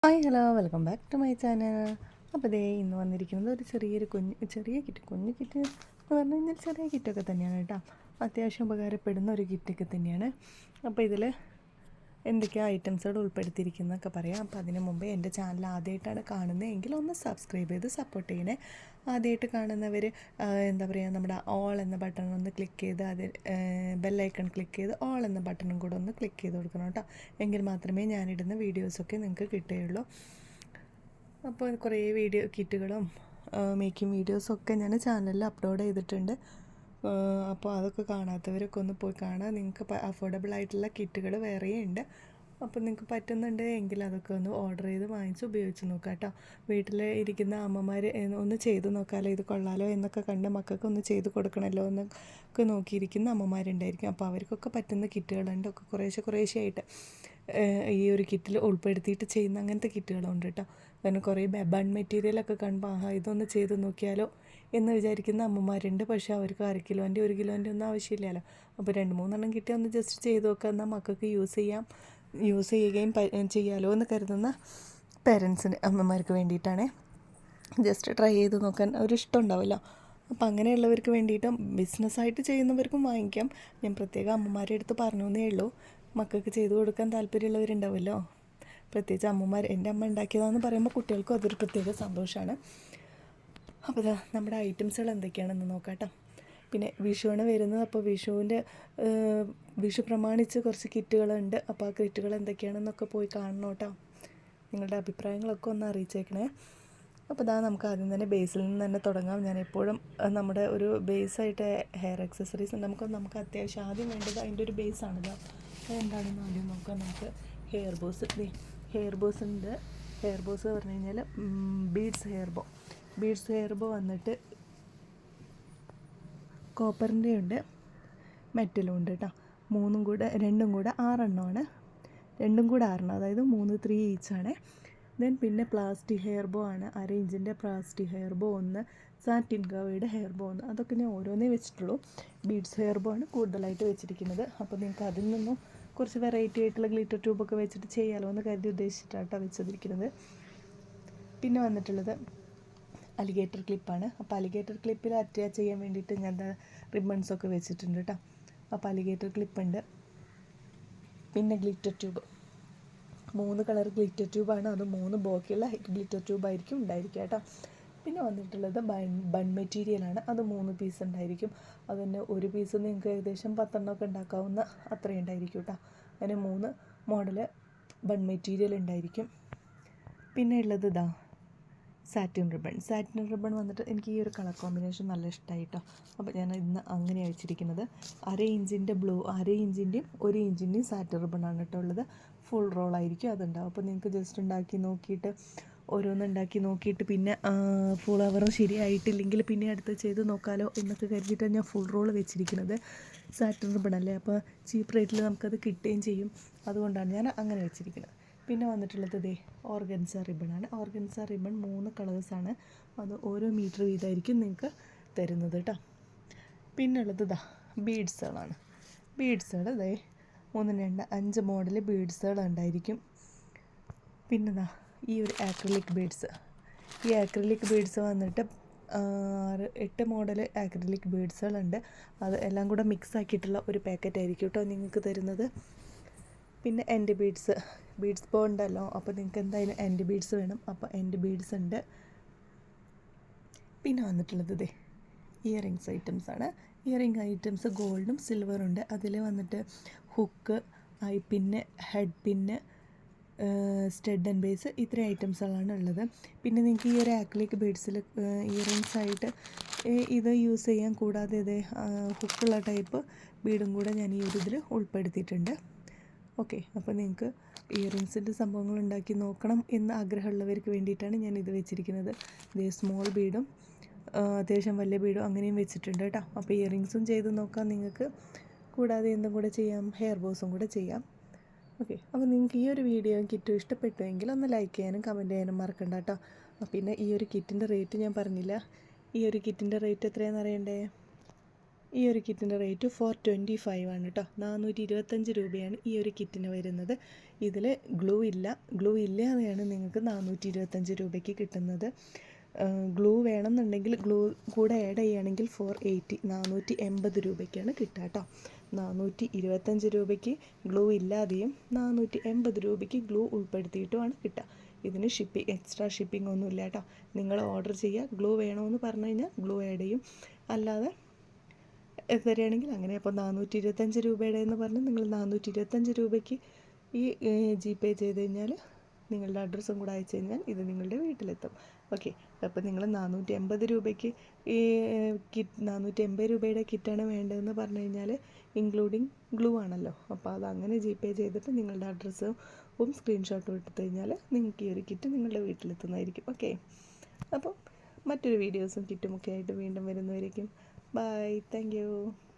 Hi hello welcome back to my channel. അപ്പോൾ ദേ ഇന്ന് വന്നിരിക്കുന്നത് ഒരു ചെറിയ കിറ്റ്. കുഞ്ഞു കിറ്റ് എന്ന് പറഞ്ഞു കഴിഞ്ഞാൽ ചെറിയ കിറ്റൊക്കെ തന്നെയാണ് കേട്ടോ. അത്യാവശ്യം ഉപകാരപ്പെടുന്ന ഒരു കിറ്റൊക്കെ തന്നെയാണ്. അപ്പോൾ ഇതിൽ എന്തൊക്കെയാണ് ഐറ്റംസുകൾ ഉൾപ്പെടുത്തിയിരിക്കുന്നതൊക്കെ പറയാം. അപ്പോൾ അതിന് മുമ്പേ എൻ്റെ ചാനൽ ആദ്യമായിട്ടാണ് കാണുന്നതെങ്കിൽ ഒന്ന് സബ്സ്ക്രൈബ് ചെയ്ത് സപ്പോർട്ട് ചെയ്യണേ. ആദ്യമായിട്ട് കാണുന്നവർ എന്താ പറയുക, നമ്മുടെ ഓൾ എന്ന ബട്ടൺ ഒന്ന് ക്ലിക്ക് ചെയ്ത് അതിൽ ബെല്ലൈക്കൺ ക്ലിക്ക് ചെയ്ത് ഓൾ എന്ന ബട്ടണും കൂടെ ഒന്ന് ക്ലിക്ക് ചെയ്ത് കൊടുക്കണം കേട്ടോ. എങ്കിൽ മാത്രമേ ഞാനിടുന്ന വീഡിയോസൊക്കെ നിങ്ങൾക്ക് കിട്ടുകയുള്ളൂ. അപ്പോൾ കുറേ കിറ്റുകളും മേക്കിംഗ് വീഡിയോസൊക്കെ ഞാൻ ചാനലിൽ അപ്ലോഡ് ചെയ്തിട്ടുണ്ട്. അപ്പോൾ അതൊക്കെ കാണാത്തവരൊക്കെ ഒന്ന് പോയി കാണാം. നിങ്ങൾക്ക് അഫോർഡബിൾ ആയിട്ടുള്ള കിറ്റുകൾ വേറെയും ഉണ്ട്. അപ്പോൾ നിങ്ങൾക്ക് പറ്റുന്നുണ്ട് എങ്കിൽ അതൊക്കെ ഒന്ന് ഓർഡർ ചെയ്ത് വാങ്ങിച്ച് ഉപയോഗിച്ച് നോക്കാം കേട്ടോ. വീട്ടിൽ ഇരിക്കുന്ന അമ്മമാർ ഒന്ന് ചെയ്ത് നോക്കാമല്ലോ, ഇത് കൊള്ളാലോ എന്നൊക്കെ കണ്ട് മക്കൾക്ക് ഒന്ന് ചെയ്ത് കൊടുക്കണമല്ലോ എന്നൊക്കെ നോക്കിയിരിക്കുന്ന അമ്മമാരുണ്ടായിരിക്കും. അപ്പോൾ അവർക്കൊക്കെ പറ്റുന്ന കിറ്റുകളുണ്ട്. ഒക്കെ കുറേശ്ശെ ആയിട്ട് ഈ ഒരു കിറ്റിൽ ഉൾപ്പെടുത്തിയിട്ട് ചെയ്യുന്ന അങ്ങനത്തെ കിറ്റുകളുണ്ട് കേട്ടോ. കാരണം കുറേ ബൺ മെറ്റീരിയലൊക്കെ കാണുമ്പോൾ ഇതൊന്ന് ചെയ്ത് നോക്കിയാലോ എന്ന് വിചാരിക്കുന്ന അമ്മമാരുണ്ട്. പക്ഷേ അവർക്ക് 1/2 കിലോൻ്റെ 1 കിലോൻ്റെ ഒന്നും ആവശ്യമില്ലല്ലോ. അപ്പോൾ 2-3 കിട്ടിയാൽ ഒന്ന് ജസ്റ്റ് ചെയ്ത് നോക്കുക, എന്നാൽ മക്കൾക്ക് യൂസ് ചെയ്യുകയും ചെയ്യാമല്ലോ എന്ന് കരുതുന്ന പേരൻസിന്, അമ്മമാർക്ക് വേണ്ടിയിട്ടാണ്. ജസ്റ്റ് ട്രൈ ചെയ്ത് നോക്കാൻ ഒരു ഇഷ്ടം ഉണ്ടാവില്ല. അപ്പോൾ അങ്ങനെയുള്ളവർക്ക് വേണ്ടിയിട്ടും ബിസിനസ്സായിട്ട് ചെയ്യുന്നവർക്കും വാങ്ങിക്കാം. ഞാൻ പ്രത്യേകം അമ്മമാരുടെ അടുത്ത് പറഞ്ഞു എന്നേ ഉള്ളൂ. മക്കൾക്ക് ചെയ്ത് കൊടുക്കാൻ താല്പര്യമുള്ളവരുണ്ടാവുമല്ലോ, പ്രത്യേകിച്ച് അമ്മമാർ. എൻ്റെ അമ്മ ഉണ്ടാക്കിയതാണെന്ന് പറയുമ്പോൾ കുട്ടികൾക്കും അതൊരു പ്രത്യേക സന്തോഷമാണ്. അപ്പോൾ നമ്മുടെ ഐറ്റംസുകൾ എന്തൊക്കെയാണെന്ന് നോക്കാം കേട്ടോ. പിന്നെ വിഷുവാണ് വരുന്നത്. അപ്പോൾ വിഷു പ്രമാണിച്ച് കുറച്ച് കിറ്റുകളുണ്ട്. അപ്പോൾ ആ കിറ്റുകൾ എന്തൊക്കെയാണെന്നൊക്കെ പോയി കാണണം കേട്ടോ. നിങ്ങളുടെ അഭിപ്രായങ്ങളൊക്കെ ഒന്ന് അറിയിച്ചേക്കണേ. അപ്പോൾ നമുക്ക് ആദ്യം തന്നെ ബേസിൽ നിന്ന് തന്നെ തുടങ്ങാം. ഞാൻ എപ്പോഴും നമ്മുടെ ഒരു ബേസായിട്ട് ഹെയർ ആക്സസറീസ് ഉണ്ട്. നമുക്ക് അത്യാവശ്യം ആദ്യം വേണ്ടത് അതിൻ്റെ ഒരു ബേസാണല്ലോ. അതെന്താണെന്ന് ആദ്യം നോക്കാം. നമുക്ക് ഹെയർ ബോസ് ഉണ്ട്. ഹെയർ ബോസ് പറഞ്ഞു കഴിഞ്ഞാൽ ബീഡ്സ് ഹെയർ ബോ വന്നിട്ട് കോപ്പറിൻ്റെ ഉണ്ട്, മെറ്റലും ഉണ്ട് കേട്ടോ. രണ്ടും കൂടെ 6 എണ്ണമാണ്. 6 അതായത് 3 ഈച്ചാണ്. പിന്നെ പ്ലാസ്റ്റിക് ഹെയർ ബോ ആണ്. 1/2 ഇഞ്ചിൻ്റെ പ്ലാസ്റ്റിക് ഹെയർ ബോ ഒന്ന്, സാറ്റിൻ കവേയുടെ ഹെയർ ബോ ഒന്ന്. അതൊക്കെ ഞാൻ ഓരോന്നേ വെച്ചിട്ടുള്ളൂ. ബീഡ്സ് ഹെയർ ബോ ആണ് കൂടുതലായിട്ട് വെച്ചിരിക്കുന്നത്. അപ്പോൾ നിങ്ങൾക്ക് അതിൽ നിന്നും കുറച്ച് വെറൈറ്റി ആയിട്ടുള്ള ഗ്ലിറ്റർ ട്യൂബൊക്കെ വെച്ചിട്ട് ചെയ്യാമല്ലോ എന്ന് കരുതി ഉദ്ദേശിച്ചിട്ടാണ് വെച്ചിരിക്കുന്നത്. പിന്നെ വന്നിട്ടുള്ളത് അലിഗേറ്റർ ക്ലിപ്പാണ്. അപ്പോൾ അലിഗേറ്റർ ക്ലിപ്പിൽ അറ്റാച്ച് ചെയ്യാൻ വേണ്ടിയിട്ട് ഞാൻ റിബൺസൊക്കെ വെച്ചിട്ടുണ്ട് കേട്ടോ. അപ്പോൾ അലിഗേറ്റർ ക്ലിപ്പുണ്ട്. പിന്നെ ഗ്ലിറ്റർ ട്യൂബ്, 3 കളർ ഗ്ലിറ്റർ ട്യൂബാണ്. അത് 3 ബോക്കിയുള്ള ഗ്ലിറ്റർ ട്യൂബായിരിക്കും ഉണ്ടായിരിക്കുക കേട്ടോ. പിന്നെ വന്നിട്ടുള്ളത് ബൺ മെറ്റീരിയലാണ്. അത് 3 പീസ് ഉണ്ടായിരിക്കും. അതുതന്നെ ഒരു പീസ് നിങ്ങൾക്ക് ഏകദേശം 10 എണ്ണമൊക്കെ ഉണ്ടാക്കാവുന്ന അത്രയും ഉണ്ടായിരിക്കും കേട്ടോ. അങ്ങനെ 3 മോഡല് ബൺ മെറ്റീരിയൽ ഉണ്ടായിരിക്കും. പിന്നെ ഉള്ളത് സാറ്റിൻ റിബൺ വന്നിട്ട് എനിക്ക് ഈ ഒരു കളർ കോമ്പിനേഷൻ നല്ല ഇഷ്ടമായി കേട്ടോ. അപ്പോൾ ഞാൻ ഇന്ന് അങ്ങനെയാണ് വെച്ചിരിക്കുന്നത്. 1/2 ഇഞ്ചിൻ്റെ 1/2 ഇഞ്ചിൻ്റെയും 1 ഇഞ്ചിൻ്റെയും സാറ്റിൻ റിബണാണ് കേട്ടോ ഉള്ളത്. ഫുൾ റോളായിരിക്കും അതുണ്ടാവും. അപ്പോൾ നിങ്ങൾക്ക് ജസ്റ്റ് ഓരോന്നുണ്ടാക്കി നോക്കിയിട്ട് പിന്നെ ഫ്ലവർ ശരിയായിട്ടില്ലെങ്കിൽ പിന്നെ അടുത്ത് ചെയ്ത് നോക്കാമല്ലോ എന്നൊക്കെ കരുതിയിട്ടാണ് ഞാൻ ഫുൾ റോൾ വെച്ചിരിക്കുന്നത്. സാറ്റിൻ റിബണല്ലേ, അപ്പോൾ ചീപ്പ് റേറ്റിൽ നമുക്കത് കിട്ടുകയും ചെയ്യും. അതുകൊണ്ടാണ് ഞാൻ അങ്ങനെ വെച്ചിരിക്കുന്നത്. പിന്നെ വന്നിട്ടുള്ളത് ഓർഗൻസ റിബണാണ്. ഓർഗൻസ റിബൺ 3 കളേഴ്സാണ്. അത് ഓരോ മീറ്റർ വീതമായിരിക്കും നിങ്ങൾക്ക് തരുന്നത് കേട്ടോ. പിന്നെ ഉള്ളത് ബീഡ്സുകളാണ്. ബീഡ്സുകൾ 3, 2, 5 മോഡൽ ബീഡ്സുകൾ ഉണ്ടായിരിക്കും. പിന്നെ ഈ ഒരു ആക്രിലിക് ബീഡ്സ് വന്നിട്ട് 6-8 മോഡൽ ആക്രിലിക് ബീഡ്സുകളുണ്ട്. അത് എല്ലാം കൂടെ മിക്സ് ആക്കിയിട്ടുള്ള ഒരു പാക്കറ്റ് ആയിരിക്കും കേട്ടോ നിങ്ങൾക്ക് തരുന്നത്. പിന്നെ എൻഡ് ബീഡ്സ് ബോ ഉണ്ടല്ലോ, അപ്പോൾ നിങ്ങൾക്ക് എന്തായാലും എൻഡ് ബീഡ്സ് വേണം. അപ്പോൾ എൻഡ് ബീഡ്സ് ഉണ്ട്. പിന്നെ വന്നിട്ടുള്ളത് ഇയറിങ്സ് ഐറ്റംസാണ്. ഇയറിങ് ഐറ്റംസ് ഗോൾഡും സിൽവറും ഉണ്ട്. അതിൽ വന്നിട്ട് hook, I pin, head pin, stud and base, ഇത്രയും ഐറ്റംസുകളാണ് ഉള്ളത്. പിന്നെ നിങ്ങൾക്ക് ഈ ഒരു ആക്രിലിക് ബീഡ്സിൽ ഇയറിങ്സ് ആയിട്ട് ഇത് യൂസ് ചെയ്യാൻ, കൂടാതെ ഹുക്കുള്ള ടൈപ്പ് ബീഡും കൂടെ ഞാൻ ഈ ഒരു ഇതിൽ ഉൾപ്പെടുത്തിയിട്ടുണ്ട്. ഓക്കെ, അപ്പോൾ നിങ്ങൾക്ക് ഇയറിങ്സിൻ്റെ സംഭവങ്ങൾ ഉണ്ടാക്കി നോക്കണം എന്ന് ആഗ്രഹമുള്ളവർക്ക് വേണ്ടിയിട്ടാണ് ഞാൻ ഇത് വെച്ചിരിക്കുന്നത്. സ്മോൾ ബീഡും അത്യാവശ്യം വലിയ ബീഡും അങ്ങനെയും വെച്ചിട്ടുണ്ട് കേട്ടോ. അപ്പോൾ ഇയറിങ്സും ചെയ്ത് നോക്കാം നിങ്ങൾക്ക്. കൂടാതെ എന്തും കൂടെ ചെയ്യാം, ഹെയർ ബോസും കൂടെ ചെയ്യാം. ഓക്കെ, അപ്പോൾ നിങ്ങൾക്ക് ഈ ഒരു വീഡിയോ കിറ്റും ഇഷ്ടപ്പെട്ടുവെങ്കിൽ ഒന്ന് ലൈക്ക് ചെയ്യാനും കമൻറ്റ് ചെയ്യാനും മറക്കണ്ട കേട്ടോ. പിന്നെ ഈ ഒരു കിറ്റിൻ്റെ റേറ്റ് ഞാൻ പറഞ്ഞില്ല. ഈ ഒരു കിറ്റിൻ്റെ റേറ്റ് എത്രയാണെന്ന് അറിയണ്ടേ? ഈ ഒരു കിറ്റിൻ്റെ റേറ്റ് 425 ആണ് കേട്ടോ. 425 രൂപയാണ് ഈ ഒരു കിറ്റിന് വരുന്നത്. ഇതിൽ ഗ്ലൂ ഇല്ലാതെയാണ് നിങ്ങൾക്ക് 425 രൂപയ്ക്ക് കിട്ടുന്നത്. ഗ്ലൂ വേണമെന്നുണ്ടെങ്കിൽ ഗ്ലൂ കൂടെ ആഡ് ചെയ്യുകയാണെങ്കിൽ 480 രൂപയ്ക്കാണ് കിട്ടുക കേട്ടോ. 425 രൂപയ്ക്ക് ഗ്ലൂ ഇല്ലാതെയും 480 രൂപയ്ക്ക് ഗ്ലൂ ഉൾപ്പെടുത്തിയിട്ടുമാണ് കിട്ടുക. ഇതിന് എക്സ്ട്രാ ഷിപ്പിംഗ് ഒന്നുമില്ല കേട്ടോ. നിങ്ങൾ ഓർഡർ ചെയ്യുക, ഗ്ലൂ വേണമെന്ന് പറഞ്ഞു കഴിഞ്ഞാൽ ഗ്ലൂ ആഡ് ചെയ്യും. അല്ലാതെ തരികയാണെങ്കിൽ അങ്ങനെ. അപ്പോൾ 425 രൂപയുടെ എന്ന് പറഞ്ഞ് നിങ്ങൾ 425 രൂപയ്ക്ക് ഈ GPay ചെയ്ത് കഴിഞ്ഞാൽ നിങ്ങളുടെ അഡ്രസ്സും കൂടെ അയച്ചു കഴിഞ്ഞാൽ ഇത് നിങ്ങളുടെ വീട്ടിലെത്തും. ഓക്കെ. അപ്പോൾ നിങ്ങൾ 480 രൂപയ്ക്ക് ഈ 480 രൂപയുടെ കിറ്റാണ് വേണ്ടതെന്ന് പറഞ്ഞു കഴിഞ്ഞാൽ ഇൻക്ലൂഡിങ് ഗ്ലൂ ആണല്ലോ. അപ്പോൾ അതങ്ങനെ GPay ചെയ്തിട്ട് നിങ്ങളുടെ അഡ്രസ്സും സ്ക്രീൻഷോട്ടും എടുത്തു കഴിഞ്ഞാൽ നിങ്ങൾക്ക് ഈ ഒരു കിറ്റ് നിങ്ങളുടെ വീട്ടിലെത്തുന്നതായിരിക്കും. ഓക്കെ. അപ്പോൾ മറ്റൊരു വീഡിയോസും കിറ്റുമൊക്കെ ആയിട്ട് വീണ്ടും വരുന്നവരേക്കും ബൈ. Thank you.